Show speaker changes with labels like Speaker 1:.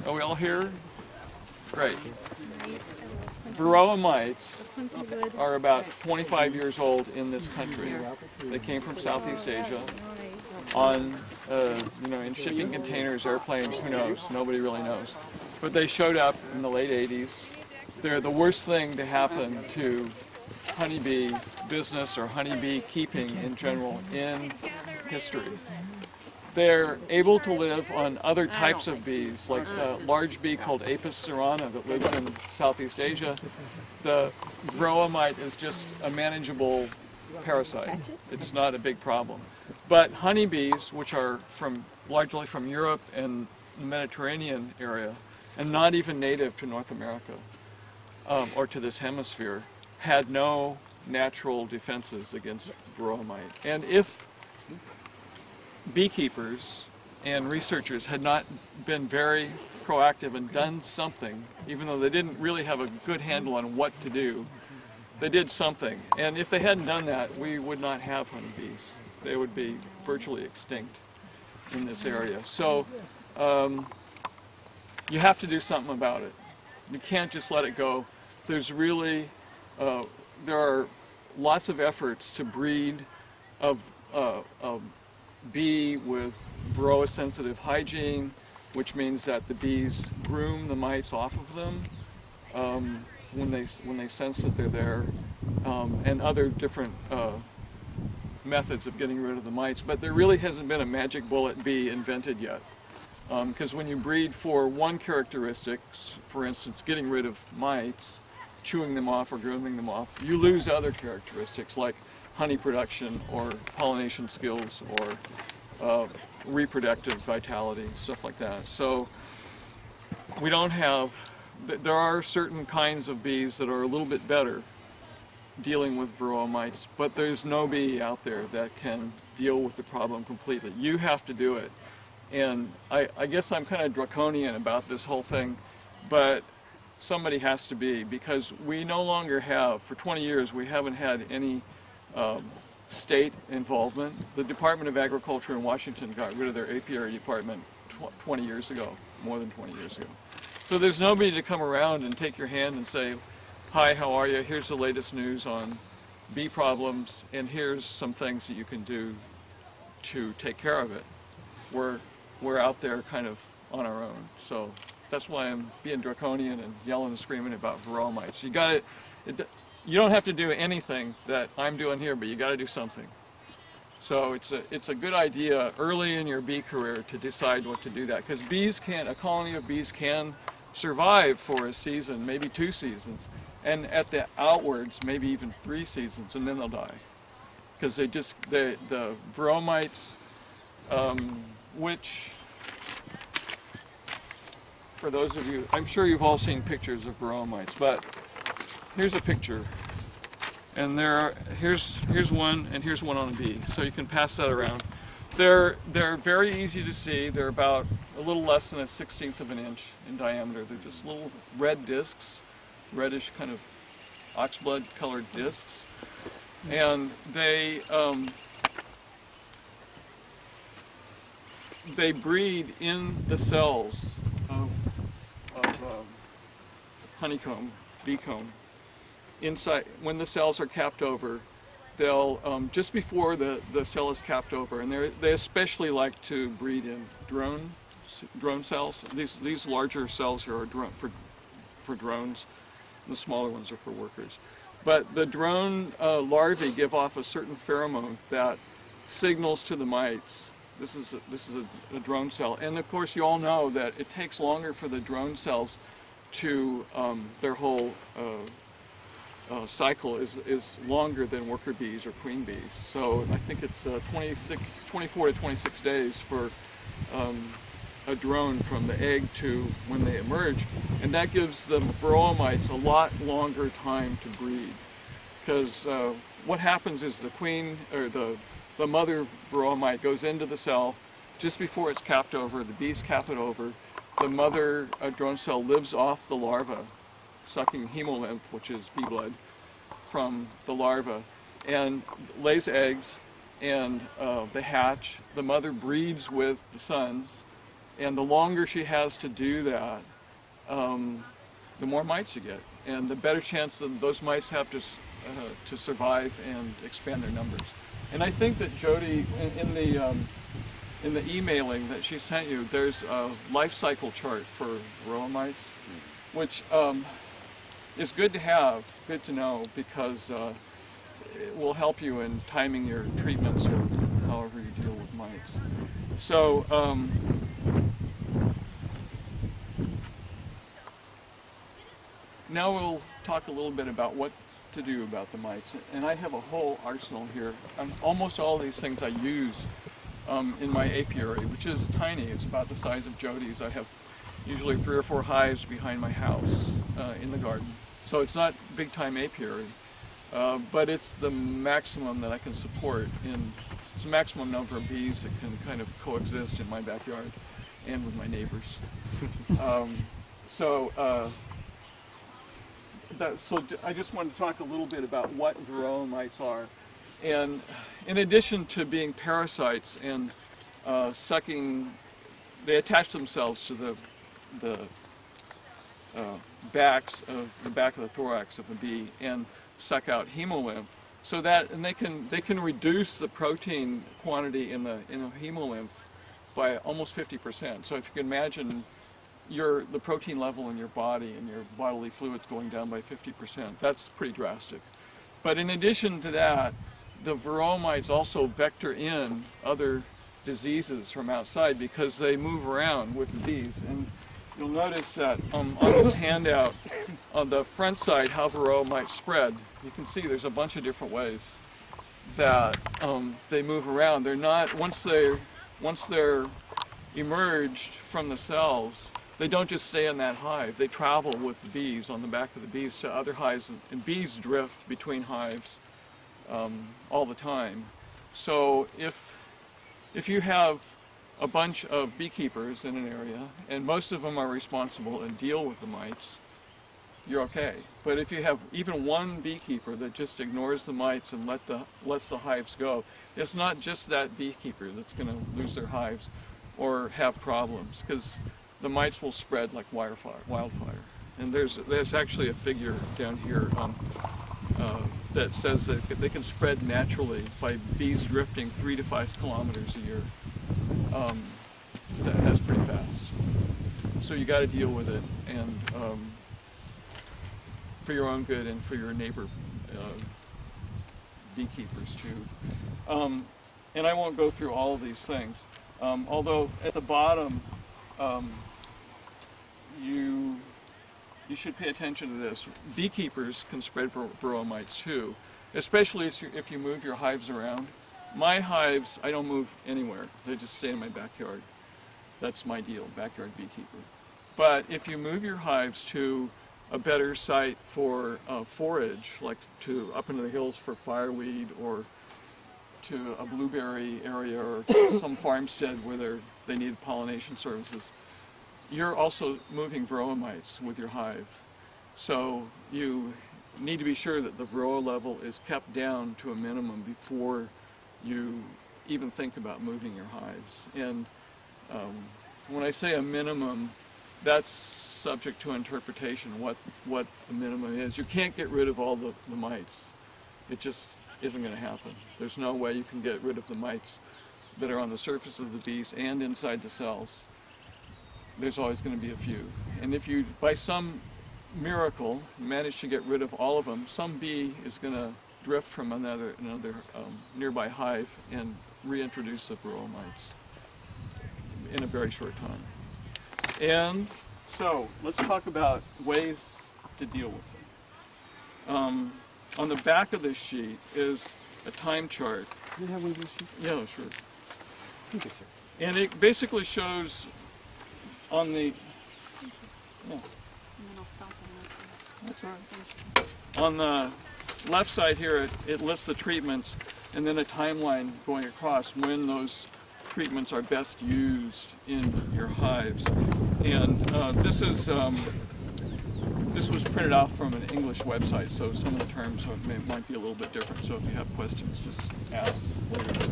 Speaker 1: Are we all here? Great. Varroa mites are about 25 years old in this country. They came from Southeast Asia on, in shipping containers, airplanes, who knows? Nobody really knows. But they showed up in the late 80s. They're the worst thing to happen to honeybee business or honeybee keeping in general in history. They're able to live on other types of bees, like a large bee called Apis cerana that lives in Southeast Asia. The varroa mite is just a manageable parasite. It's not a big problem. But honeybees, which are largely from Europe and the Mediterranean area, and not even native to North America or to this hemisphere, had no natural defenses against varroa mite. And if beekeepers and researchers had not been very proactive and done something, even though they didn't really have a good handle on what to do, they did something. And if they hadn't done that, we would not have honeybees. They would be virtually extinct in this area. So you have to do something about it. You can't just let it go. There's really, there are lots of efforts to breed a bee with varroa-sensitive hygiene, which means that the bees groom the mites off of them when they sense that they're there, and other different methods of getting rid of the mites. But there really hasn't been a magic bullet bee invented yet, because when you breed for one characteristic, for instance, getting rid of mites, chewing them off or grooming them off, you lose other characteristics like honey production or pollination skills or reproductive vitality, stuff like that. So we don't have, there are certain kinds of bees that are a little bit better dealing with varroa mites, but there's no bee out there that can deal with the problem completely. You have to do it. And I guess I'm kind of draconian about this whole thing, but somebody has to be, because we no longer have, for 20 years, we haven't had any state involvement. The Department of Agriculture in Washington got rid of their apiary department 20 years ago, more than 20 years ago. So there's nobody to come around and take your hand and say, hi, how are you? Here's the latest news on bee problems, and here's some things that you can do to take care of it. We're out there kind of on our own. So that's why I'm being draconian and yelling and screaming about varroa mites. You don't have to do anything that I'm doing here, but you got to do something. So it's a good idea early in your bee career to decide what to do that, because a colony of bees can survive for a season, maybe 2 seasons, and at the outwards, maybe even 3 seasons, and then they'll die. Because the varroa mites, which, for those of you, I'm sure you've all seen pictures of varroa mites, but here's a picture, and here's one, and here's one on a bee, so you can pass that around. They're very easy to see. They're about a little less than a 1/16 of an inch in diameter. They're just little red discs, reddish kind of oxblood colored discs, and they breed in the cells of honeycomb, bee comb. Inside, when the cells are capped over, they'll, just before the cell is capped over, and they especially like to breed in drone cells. These larger cells here are for drones, and the smaller ones are for workers. But the drone larvae give off a certain pheromone that signals to the mites. This is a drone cell, and of course you all know that it takes longer for the drone cells to, their whole cycle is longer than worker bees or queen bees. So I think it's 24 to 26 days for a drone from the egg to when they emerge, and that gives the varroa mites a lot longer time to breed. Because what happens is the queen, or the mother varroa mite goes into the cell just before it's capped over. The bees cap it over. The mother drone cell lives off the larva, sucking hemolymph, which is bee blood, from the larva, and lays eggs, and they hatch. The mother breeds with the sons, And the longer she has to do that, the more mites you get, and the better chance that those mites have to survive and expand their numbers. And I think that Jody, in the emailing that she sent you, there's a life cycle chart for varroa mites, which is good to have, good to know, because it will help you in timing your treatments or however you deal with mites. So now we'll talk a little bit about what to do about the mites. And I have a whole arsenal here. Almost all these things I use in my apiary, which is tiny. It's about the size of Jody's. I have usually 3 or 4 hives behind my house in the garden. So it's not big time apiary, but it's the maximum that I can support. It's the maximum number of bees that can kind of coexist in my backyard and with my neighbors. So I just wanted to talk a little bit about what varroa mites are. And in addition to being parasites and sucking, they attach themselves to the back of the thorax of the bee and suck out hemolymph. So that, and they can reduce the protein quantity in the hemolymph by almost 50%. So if you can imagine the protein level in your body and your bodily fluids going down by 50%, that's pretty drastic. But in addition to that, the varroa mites also vector in other diseases from outside because they move around with the bees. And you'll notice that on this handout, on the front side, how varroa mites spread. You can see there's a bunch of different ways that they move around. They're not, once they're emerged from the cells, they don't just stay in that hive. They travel with the bees on the back of the bees to other hives, and bees drift between hives all the time. So if you have a bunch of beekeepers in an area, and most of them are responsible and deal with the mites, you're okay. But if you have even one beekeeper that just ignores the mites and lets the hives go, it's not just that beekeeper that's going to lose their hives or have problems, because the mites will spread like wildfire. And there's actually a figure down here that says that they can spread naturally by bees drifting 3 to 5 kilometers a year. So that's pretty fast. So you got to deal with it, and for your own good and for your neighbor beekeepers too. And I won't go through all of these things. Although at the bottom, you should pay attention to this. Beekeepers can spread varroa mites too, especially if you move your hives around. My hives, I don't move anywhere. They just stay in my backyard. That's my deal, backyard beekeeper. But if you move your hives to a better site for forage, like up into the hills for fireweed, or to a blueberry area, or some farmstead where they need pollination services, you're also moving varroa mites with your hive. So you need to be sure that the varroa level is kept down to a minimum before you even think about moving your hives. And when I say a minimum, that's subject to interpretation, what the minimum is. You can't get rid of all the mites. It just isn't going to happen. There's no way you can get rid of the mites that are on the surface of the bees and inside the cells. There's always going to be a few. And if you, by some miracle, manage to get rid of all of them, some bee is going to drift from another nearby hive and reintroduce the varroa mites in a very short time. And so let's talk about ways to deal with them. On the back of this sheet is a time chart.
Speaker 2: Do you have one of those sheets?
Speaker 1: Yeah, sure.
Speaker 2: Thank you, sir.
Speaker 1: And it basically shows on the, yeah.
Speaker 3: And then I'll stop it.
Speaker 1: That's all right. On the left side here, it lists the treatments and then a timeline going across when those treatments are best used in your hives. And this was printed off from an English website, so some of the terms might be a little bit different. So if you have questions, just ask later.